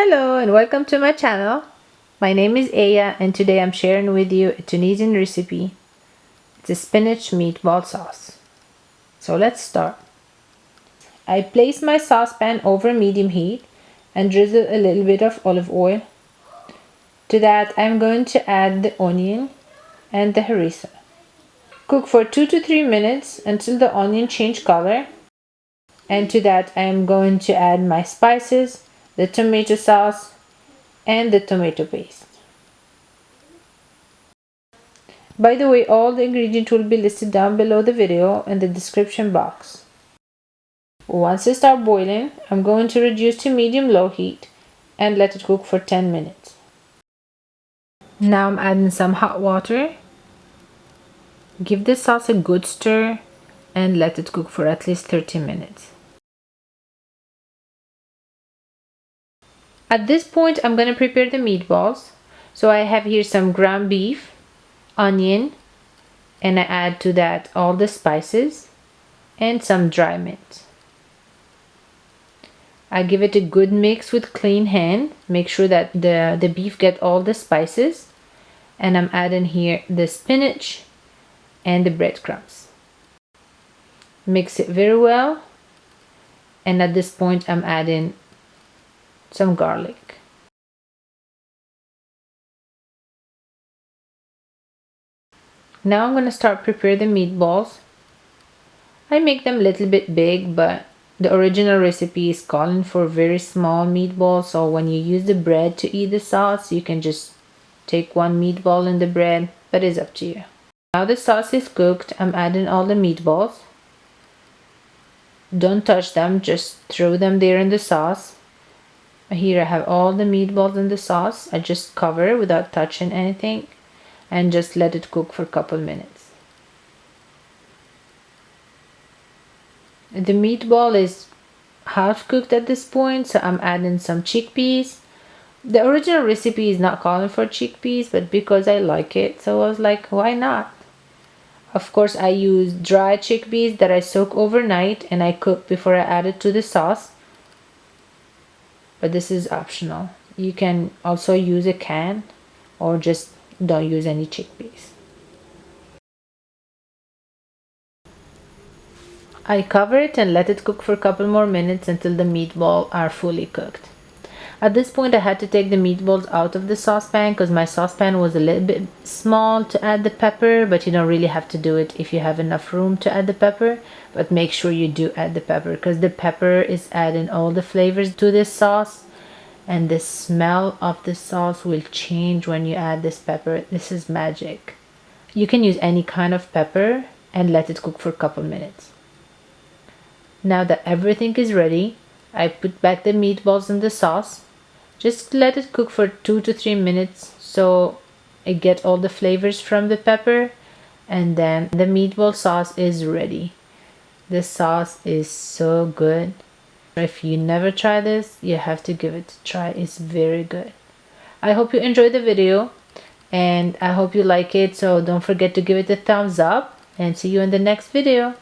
Hello and welcome to my channel. My name is Aya and today I'm sharing with you a Tunisian recipe. It's a spinach meatball sauce. So let's start. I place my saucepan over medium heat and drizzle a little bit of olive oil. To that I'm going to add the onion and the harissa. Cook for 2 to 3 minutes until the onion change color. And to that I am going to add my spices, the tomato sauce, and the tomato paste. By the way, all the ingredients will be listed down below the video in the description box. Once they start boiling, I'm going to reduce to medium-low heat and let it cook for 10 minutes. Now I'm adding some hot water. Give the sauce a good stir and let it cook for at least 30 minutes. At this point, I'm going to prepare the meatballs. So I have here some ground beef, onion, and I add to that all the spices and some dry mint. I give it a good mix with clean hand. Make sure that the beef get all the spices. And I'm adding here the spinach and the breadcrumbs. Mix it very well. And at this point I'm adding some garlic. Now I'm going to start prepare the meatballs. I make them a little bit big, but the original recipe is calling for very small meatballs, so when you use the bread to eat the sauce, you can just take one meatball in the bread, but it's up to you. Now the sauce is cooked, I'm adding all the meatballs. Don't touch them, just throw them there in the sauce. Here I have all the meatballs in the sauce. I just cover without touching anything and just let it cook for a couple minutes. The meatball is half cooked at this point, so I'm adding some chickpeas. The original recipe is not calling for chickpeas, but because I like it, so I was like, why not? Of course, I use dry chickpeas that I soak overnight and I cook before I add it to the sauce. But this is optional. You can also use a can or just don't use any chickpeas. I cover it and let it cook for a couple more minutes until the meatballs are fully cooked. At this point I had to take the meatballs out of the saucepan because my saucepan was a little bit small to add the pepper, but you don't really have to do it if you have enough room to add the pepper. But make sure you do add the pepper because the pepper is adding all the flavors to this sauce, and the smell of the sauce will change when you add this pepper. This is magic. You can use any kind of pepper and let it cook for a couple minutes. Now that everything is ready, I put back the meatballs in the sauce. Just let it cook for 2 to 3 minutes so it get all the flavors from the pepper, and then the meatball sauce is ready. This sauce is so good. If you never try this, you have to give it a try. It's very good. I hope you enjoyed the video and I hope you like it, so don't forget to give it a thumbs up and see you in the next video.